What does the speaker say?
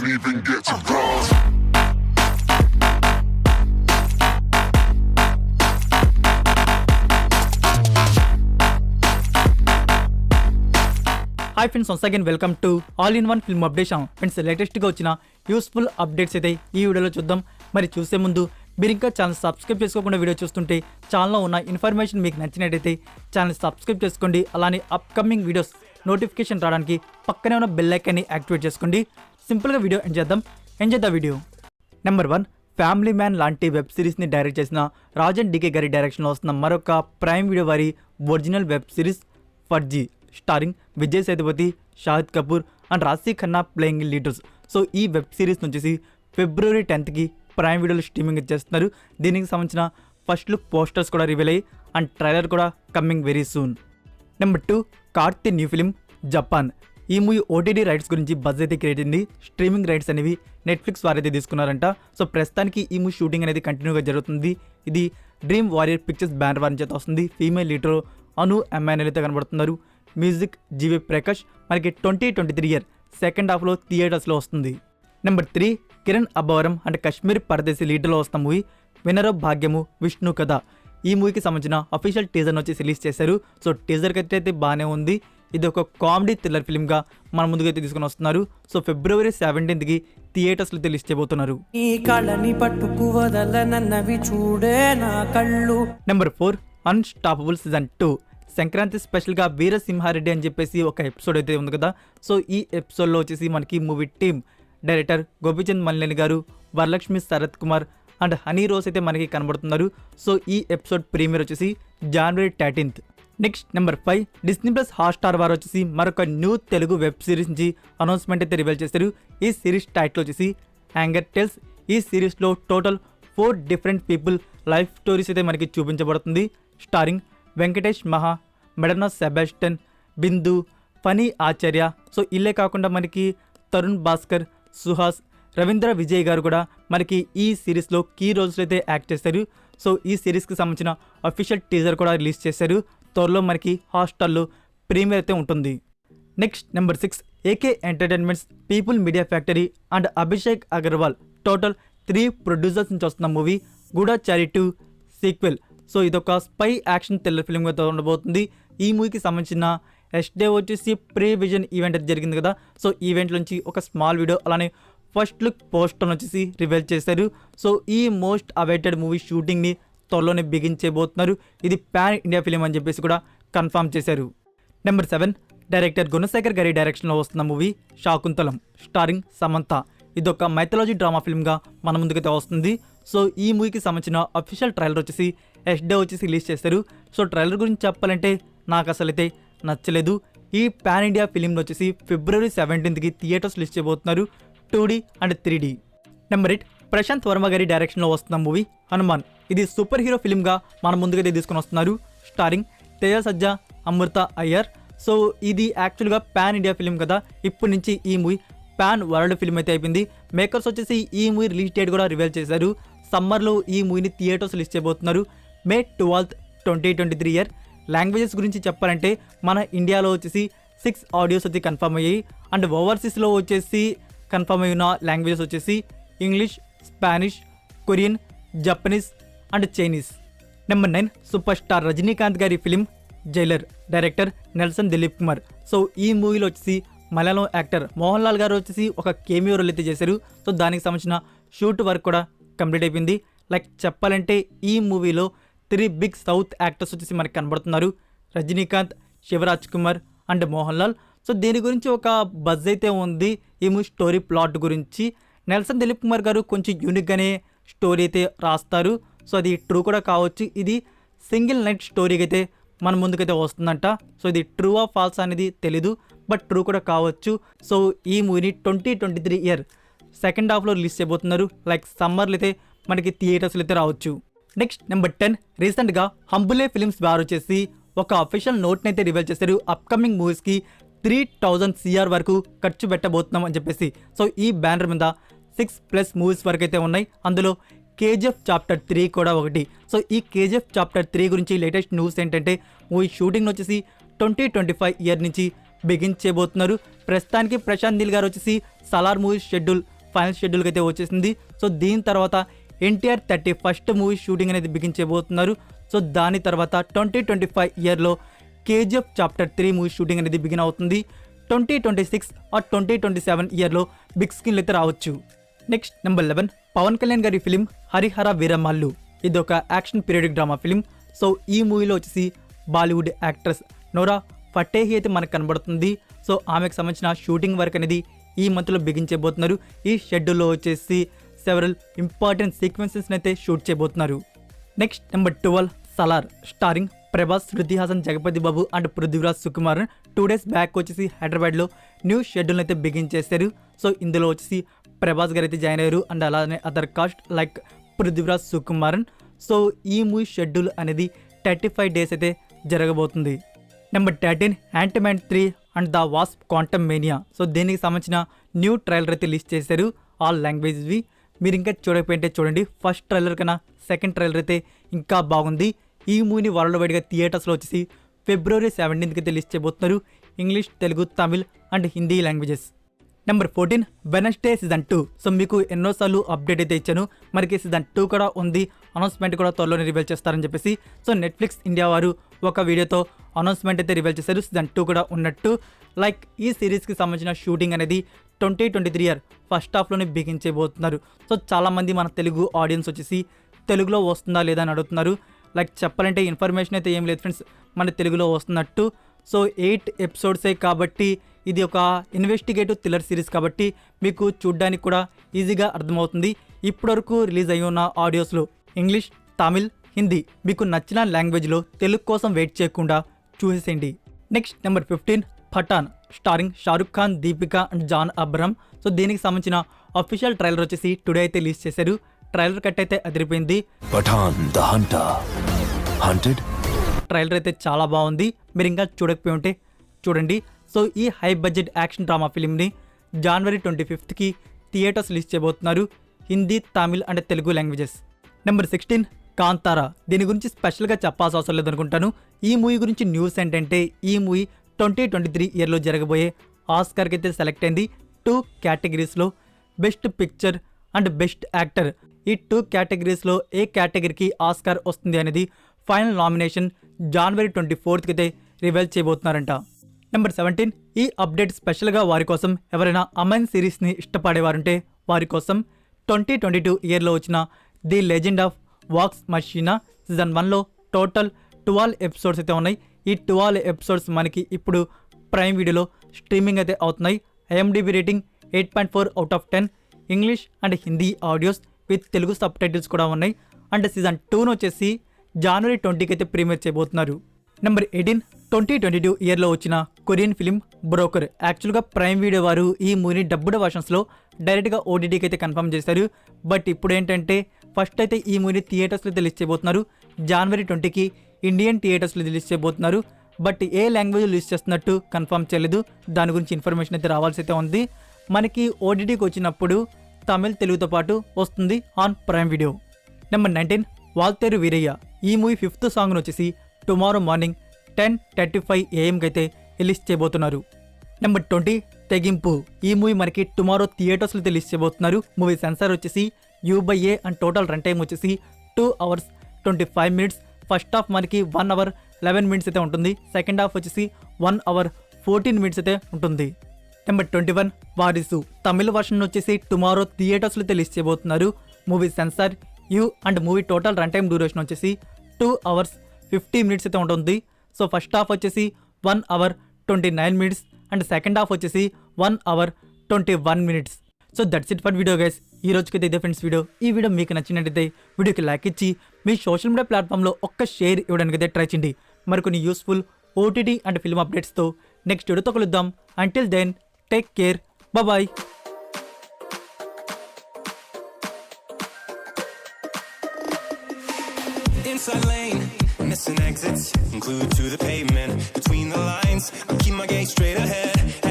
didn't even get to bronze. Hi friends, once again welcome to all in one film updation. Friends, లేటెస్ట్గా వచ్చిన useful updates అయితే ఈ వీడియోలో చూద్దాం. మరి చూసే ముందు మీరు ఇంకా ఛానల్ సబ్స్క్రైబ్ చేసుకోకుండా వీడియో చూస్తుంటే ఛానల్లో ఉన్న ఇన్ఫర్మేషన్ మీకు నచ్చినట్టయితే ఛానల్ సబ్స్క్రైబ్ చేసుకోండి. అలానే అప్కమింగ్ వీడియోస్ నోటిఫికేషన్ రావడానికి పక్కనే ఉన్న బెల్ ఐకాన్ని యాక్టివేట్ చేసుకోండి. సింపుల్గా video enjoy the video. Number 1, family man లాంటి వెబ్ సిరీస్ని డైరెక్ట్ చేసిన రాజన్ డికే గారి డైరెక్షన్లో వస్తున్న మరొక ప్రైమ్ వీడియో వారి original web series Farzi, starring Vijay Sethupathi, Shahid Kapoor and Rashi Khanna playing leaders. So ఈ వెబ్ సిరీస్ నుంచి February 10th ప్రైమ్ వీడియోలో స్ట్రీమింగ్ ఇచ్చేస్తున్నారు. దీనికి సంబంధించిన ఫస్ట్ లుక్ పోస్టర్స్ కూడా రివీల్ అయ్యి అండ్ ట్రైలర్ కూడా coming very soon. Number 2, Karthi new film Japan. ఈ మూవీ ఓటీటీ రైట్స్ గురించి బజ్ అయితే క్రియేట్ అయింది. స్ట్రీమింగ్ రైట్స్ అనేవి నెట్ఫ్లిక్స్ వారైతే తీసుకున్నారంట. సో ప్రస్తుతానికి ఈ మూవీ షూటింగ్ అనేది కంటిన్యూగా జరుగుతుంది. ఇది డ్రీమ్ వారియర్ పిక్చర్స్ బ్యానర్ వారి చేత వస్తుంది. ఫీమేల్ లీడర్ అను ఎమ్మాన్యుల్ అయితే కనబడుతున్నారు. మ్యూజిక్ జీవి ప్రకాష్. మనకి 2023 సెకండ్ హాఫ్లో థియేటర్స్లో వస్తుంది. నెంబర్ 3, కిరణ్ అబ్బవరం అంటే కాశ్మీర్ పరదేశీ లీడర్లో వస్తున్న మూవీ వినర భాగ్యము విష్ణు కథ. ఈ మూవీకి సంబంధించిన అఫీషియల్ టీజర్ని వచ్చి రిలీజ్ చేశారు. సో టీజర్కి అయితే బాగానే ఉంది. ఇది ఒక కామెడీ థ్రిల్లర్ ఫిల్మ్గా మన ముందుగా అయితే తీసుకుని వస్తున్నారు. సో February 17th థియేటర్స్లో అయితే రిలీజ్ చేయబోతున్నారు. Number 4, unstoppable season 2. సంక్రాంతి స్పెషల్గా వీరసింహారెడ్డి అని చెప్పేసి ఒక ఎపిసోడ్ అయితే ఉంది కదా. సో ఈ ఎపిసోడ్లో వచ్చేసి మనకి movie team director Gopichand Malineni గారు, వరలక్ష్మి శరత్ కుమార్ అండ్ హనీ రోజ్ అయితే మనకి కనబడుతున్నారు. సో ఈ ఎపిసోడ్ ప్రీమియర్ వచ్చేసి January 13th. Next number 5, Disney plus Hotstar వారు వచ్చేసి మరొక న్యూ తెలుగు వెబ్ సిరీస్ నుంచి అనౌన్స్మెంట్ అయితే రివీల్ చేశారు. ఈ సిరీస్ టైటిల్ వచ్చేసి యాంగర్ టెల్స్. ఈ సిరీస్లో total 4 different people life stories అయితే మనకి చూపించబడుతుంది. స్టారింగ్ వెంకటేష్ మహా, మెడనా సెబాస్టియన్, బిందు, ఫనీ ఆచార్య. సో ఇల్లే కాకుండా మనకి తరుణ్ భాస్కర్, సుహాస్, రవీంద్ర విజయ్ గారు కూడా మనకి ఈ సిరీస్లో కీ రోల్స్ అయితే యాక్ట్ చేశారు. సో ఈ సిరీస్కి సంబంధించిన అఫీషియల్ టీజర్ కూడా రిలీజ్ చేశారు. త్వరలో మనకి హాట్స్టార్లో ప్రీమియర్ అయితే ఉంటుంది. Next number 6, AK entertainments, people media factory and Abhishek Agarwal total 3 producers నుంచి వస్తున్న మూవీ గూఢచారి 2 సీక్వెల్. సో ఇదొక స్పై యాక్షన్ థ్రిల్లర్ ఫిల్మ్గా ఉండబోతుంది. ఈ మూవీకి సంబంధించిన డే వచ్చేసి ప్రీ విజన్ ఈవెంట్ అయితే జరిగింది కదా. సో ఈవెంట్ నుంచి ఒక స్మాల్ వీడియో అలానే ఫస్ట్ లుక్ పోస్టర్ వచ్చేసి రివీల్ చేశారు. సో ఈ మోస్ట్ అవైటెడ్ మూవీ షూటింగ్ని త్వరలోనే బిగించబోతున్నారు. ఇది పాన్ ఇండియా ఫిలిం అని చెప్పేసి కూడా కన్ఫర్మ్ చేశారు. నెంబర్ 7, డైరెక్టర్ గుణశేఖర్ గారి డైరెక్షన్లో వస్తున్న మూవీ శాకుంతలం, స్టారింగ్ సమంత. ఇదొక మైథాలజీ డ్రామా ఫిల్మ్గా మన ముందుకైతే వస్తుంది. సో ఈ మూవీకి సంబంధించిన అఫీషియల్ ట్రైలర్ వచ్చేసి డే వచ్చేసి రిలీజ్ చేశారు. సో ట్రైలర్ గురించి చెప్పాలంటే నాకు అసలైతే నచ్చలేదు. ఈ పాన్ ఇండియా ఫిలింలో వచ్చేసి February 17th థియేటర్స్ రిలీజ్ చేయబోతున్నారు, 2D and 3D. Number 8, Prashanth Varma గారి డైరెక్షన్లో వస్తున్న మూవీ హనుమాన్. ఇది సూపర్ హీరో ఫిల్మ్గా మన ముందుకైతే తీసుకుని వస్తున్నారు. స్టారింగ్ తేజ సజ్జా, అమృత అయ్యర్. సో ఇది యాక్చువల్గా పాన్ ఇండియా ఫిలిం కదా. ఇప్పటి నుంచి ఈ మూవీ పాన్ వరల్డ్ ఫిల్మ్ అయితే అయిపోయింది. మేకర్స్ వచ్చేసి ఈ మూవీ రిలీజ్ డేట్ కూడా రివీల్ చేశారు. సమ్మర్లో ఈ మూవీని థియేటర్స్ రిలీజ్ చేయబోతున్నారు, May 12th, 2023. లాంగ్వేజెస్ గురించి చెప్పాలంటే మన ఇండియాలో వచ్చేసి 6 ఆడియోస్ అయితే కన్ఫర్మ్ అయ్యాయి. అండ్ ఓవర్సీస్లో వచ్చేసి కన్ఫర్మ్ అయిన లాంగ్వేజెస్ వచ్చేసి English, Spanish, Korean, Japanese and Chinese. Number 9, super star Rajinikanth గారి film Jailer. Director Nelson Dilip Kumar. So ఈ మూవీలో వచ్చేసి మలయాళం యాక్టర్ మోహన్ లాల్ గారు వచ్చేసి ఒక కేమియో రోల్ అయితే చేశారు. సో దానికి సంబంధించిన షూట్ వర్క్ కూడా కంప్లీట్ అయిపోయింది. లైక్ చెప్పాలంటే ఈ మూవీలో 3 బిగ్ సౌత్ యాక్టర్స్ వచ్చేసి మనకి కనబడుతున్నారు, రజనీకాంత్, శివరాజ్ కుమార్ అండ్ మోహన్ లాల్. సో దీని గురించి ఒక బజ్ అయితే ఉంది ఈ మూవీ స్టోరీ ప్లాట్ గురించి. నెల్సన్ దిలీప్ కుమార్ గారు కొంచెం యూనిక్గానే స్టోరీ అయితే రాస్తారు. సో అది ట్రూ కూడా కావచ్చు. ఇది సింగిల్ నైట్ స్టోరీకి అయితే మన ముందుకైతే వస్తుందంట. సో ఇది ట్రూ ఆ ఫాల్స్ అనేది తెలీదు, బట్ ట్రూ కూడా కావచ్చు. సో ఈ మూవీని 2023 సెకండ్ హాఫ్లో రిలీజ్ చేయబోతున్నారు. లైక్ సమ్మర్లో అయితే మనకి థియేటర్స్లో అయితే రావచ్చు. నెక్స్ట్ నెంబర్ 10, రీసెంట్గా హంబులే ఫిలిమ్స్ వారు వచ్చేసి ఒక అఫీషియల్ నోట్ని అయితే రివీల్ చేశారు. అప్కమింగ్ మూవీస్కి 3000 CR వరకు ఖర్చు పెట్టబోతున్నాం అని చెప్పేసి. సో ఈ బ్యానర్ మీద 6+ మూవీస్ వరకు అయితే ఉన్నాయి. అందులో KGF Chapter 3 కూడా ఒకటి. సో ఈ KGF Chapter 3 గురించి లేటెస్ట్ న్యూస్ ఏంటంటే మూవీ షూటింగ్ వచ్చేసి 2025 నుంచి బిగిన్ చేయబోతున్నారు. ప్రస్తుతానికి ప్రశాంత్ నీల్ గారు వచ్చేసి సలార్ మూవీ షెడ్యూల్ ఫైనల్ షెడ్యూల్కి అయితే వచ్చేసింది. సో దీని తర్వాత ఎన్టీఆర్ 31st మూవీ షూటింగ్ అనేది బిగించబోతున్నారు. సో దాని తర్వాత 2025 ఇయర్లో కేజీఎఫ్ చాప్టర్ 3 మూవీ షూటింగ్ అనేది బిగిన్ అవుతుంది. 2026 ఆర్ 2027 ఇయర్లో బిగ్ స్క్రీన్లు అయితే రావచ్చు. నెక్స్ట్ నెంబర్ 11 పవన్ కళ్యాణ్ గారి ఫిలిం హరిహర వీరమల్లు. ఇది ఒక action periodic drama film. So ఈ మూవీలో వచ్చేసి బాలీవుడ్ యాక్ట్రెస్ నోరా ఫటేహి అయితే మనకు కనబడుతుంది. సో ఆమెకు సంబంధించిన షూటింగ్ వర్క్ అనేది ఈ మంత్లో బిగించబోతున్నారు. ఈ షెడ్యూల్లో వచ్చేసి సెవరల్ ఇంపార్టెంట్ సీక్వెన్సెస్ అయితే షూట్ చేయబోతున్నారు. Next number 12 Salaar starring Prabhas, Shruti Haasan, Jagapathi Babu and Prithviraj Sukumaran 2 days back వచ్చేసి హైదరాబాద్లో న్యూ షెడ్యూల్ అయితే బిగించేశారు. సో ఇందులో వచ్చేసి ప్రభాస్ గారు అయితే జాయిన్ అయ్యారు అండ్ అలానే other cost like Prithviraj Sukumaran. So ఈ మూవీ షెడ్యూల్ అనేది 35 days అయితే జరగబోతుంది. Number 13 యాంటీమ్యాన్ 3 and the wasp quantum mania. So దీనికి సంబంధించిన న్యూ ట్రైలర్ అయితే రిలీజ్ చేశారు ఆల్ లాంగ్వేజ్వి. మీరు ఇంకా చూడకపోయింటే చూడండి. ఫస్ట్ ట్రైలర్ కన్నా సెకండ్ ట్రైలర్ అయితే ఇంకా బాగుంది. ఈ మూవీని వరల్డ్ వైడ్గా థియేటర్స్లో వచ్చేసి February 17th అయితే రిలీజ్ చేయబోతున్నారు. English, Telugu, Tamil and Hindi languages. Number 14 Wednesday season 2. So మీకు ఎన్నోసార్లు అప్డేట్ అయితే ఇచ్చాను, మనకి సీజన్ 2 కూడా ఉంది, అనౌన్స్మెంట్ కూడా త్వరలోనే రివీల్ చేస్తారని చెప్పేసి. సో నెట్ఫ్లిక్స్ ఇండియా వారు ఒక వీడియోతో అనౌన్స్మెంట్ అయితే రివీల్ చేశారు సీజన్ 2 కూడా ఉన్నట్టు. లైక్ ఈ సిరీస్కి సంబంధించిన షూటింగ్ అనేది 2023 ఇయర్ ఫస్ట్ హాఫ్లోనే బిగించబోతున్నారు. సో చాలామంది మన తెలుగు ఆడియన్స్ వచ్చేసి తెలుగులో వస్తుందా లేదా అని అడుగుతున్నారు. లైక్ చెప్పాలంటే ఇన్ఫర్మేషన్ అయితే ఏం లేదు ఫ్రెండ్స్, మన తెలుగులో వస్తున్నట్టు. సో 8 ఎపిసోడ్సే కాబట్టి ఇది ఒక ఇన్వెస్టిగేటివ్ థ్రిల్లర్ సిరీస్ కాబట్టి మీకు చూడ్డానికి కూడా ఈజీగా అర్థమవుతుంది. ఇప్పటివరకు రిలీజ్ అయ్యి ఉన్న ఆడియోస్లో ఇంగ్లీష్, తమిళ్, హిందీ మీకు నచ్చిన లాంగ్వేజ్లో తెలుగు కోసం వెయిట్ చేయకుండా చూసేయండి. Next number 15 Pathaan starring Shahrukh Khan, Deepika and John Abraham. So దీనికి సంబంధించిన అఫీషియల్ ట్రైలర్ వచ్చేసి టుడే అయితే రిలీజ్ చేశారు. ట్రైలర్ కట్ అయితే అదిరిపోయింది. Pathaan the hunter hunted trailer అయితే చాలా బాగుంది. మీరు ఇంకా చూడకపోయి ఉంటే చూడండి. సో ఈ హై బడ్జెట్ యాక్షన్ డ్రామా ఫిలింని January 25th థియేటర్స్ రిలీజ్ చేయబోతున్నారు. Hindi, Tamil and Telugu languages. Number 16 Kantara. దీని గురించి స్పెషల్గా చెప్పాల్సిన అవసరం లేదనుకుంటాను. ఈ మూవీ గురించి న్యూస్ ఏంటంటే ఈ మూవీ 2023 ఇయర్లో జరగబోయే ఆస్కార్కి అయితే సెలెక్ట్ అయింది 2 కేటగిరీస్లో, best picture and best actor. ఈ 2 కేటగిరీస్లో ఏ కేటగిరీకి ఆస్కార్ వస్తుంది అనేది ఫైనల్ నామినేషన్ January 24th అయితే రివీల్ చేయబోతున్నారంట. నెంబర్ 17 ఈ అప్డేట్ స్పెషల్గా వారి కోసం, ఎవరైనా అమెన్ సిరీస్ని ఇష్టపడేవారుంటే వారి కోసం. 2022 ఇయర్లో వచ్చిన the legend of Vox Machina season 1లో టోటల్ 12 ఎపిసోడ్స్ అయితే ఉన్నాయి. ఈ 12 ఎపిసోడ్స్ మనకి ఇప్పుడు ప్రైమ్ వీడియోలో స్ట్రీమింగ్ అయితే అవుతున్నాయి. IMDb rating 8.4 out of 10. English and Hindi audios with Telugu sub titles కూడా ఉన్నాయి. అండ్ సీజన్ 2 వచ్చేసి January 20th అయితే ప్రీమియర్ చేయబోతున్నారు. నెంబర్ 18 2022 ఇయర్లో వచ్చిన కొరియన్ ఫిలిం బ్రోకర్. యాక్చువల్గా ప్రైమ్ వీడియో వారు ఈ మూవీని డబ్బుడ్ వర్షన్స్లో డైరెక్ట్గా OTTకి అయితే కన్ఫర్మ్ చేశారు. బట్ ఇప్పుడు ఏంటంటే ఫస్ట్ అయితే ఈ మూవీని థియేటర్స్లో రిలీజ్ చేయబోతున్నారు. January 20th ఇండియన్ థియేటర్స్లో రిలీజ్ చేయబోతున్నారు. బట్ ఏ లాంగ్వేజ్ రిలీజ్ చేస్తున్నట్టు కన్ఫర్మ్ చేయలేదు. దాని గురించి ఇన్ఫర్మేషన్ అయితే రావాల్సి అయితే ఉంది. మనకి OTTకి వచ్చినప్పుడు తమిళ్, తెలుగుతో పాటు వస్తుంది on Prime Video. Number 19 Waltair Veerayya. ఈ మూవీ 5th సాంగ్ను వచ్చేసి టుమారో మార్నింగ్ 10:35 AM అయితే రిలీజ్ చేయబోతున్నారు. నెంబర్ 20 తెగింపు. ఈ మూవీ మనకి టుమారో థియేటర్స్లో రిలీజ్ చేయబోతున్నారు. మూవీ సెన్సార్ వచ్చేసి U/A and total run time వచ్చేసి 2 hours 25 minutes. ఫస్ట్ హాఫ్ మనకి 1 hour 11 minutes అయితే ఉంటుంది. సెకండ్ హాఫ్ వచ్చేసి 1 hour 14 minutes అయితే ఉంటుంది. నెంబర్ 21 వారిసు. తమిళ వర్షన్ వచ్చేసి టుమారో థియేటర్స్లో రిలీజ్ చేయబోతున్నారు. Movie censor U and movie total run time duration వచ్చేసి 2 hours 50 minutes అయితే ఉంటుంది. సో ఫస్ట్ హాఫ్ వచ్చేసి 1 hour 29 minutes and second half వచ్చేసి 1 hour 21 minutes. So that's it for video guys. ఈ రోజుకైతే ఇదే ఫ్రెండ్స్ వీడియో. ఈ వీడియో మీకు నచ్చినట్టయితే వీడియోకి లైక్ ఇచ్చి మీ సోషల్ మీడియా ప్లాట్ఫామ్లో ఒక్క షేర్ ఇవ్వడానికి అయితే ట్రై చేయండి. మరికొన్ని యూస్ఫుల్ OTT అండ్ ఫిల్మ్ అప్డేట్స్తో నెక్స్ట్ వీడియోతో కలుద్దాం. Until then take care, bye. Inside lane, missing exits, glued to the pavement. Between the lines, I keep my gaze straight ahead.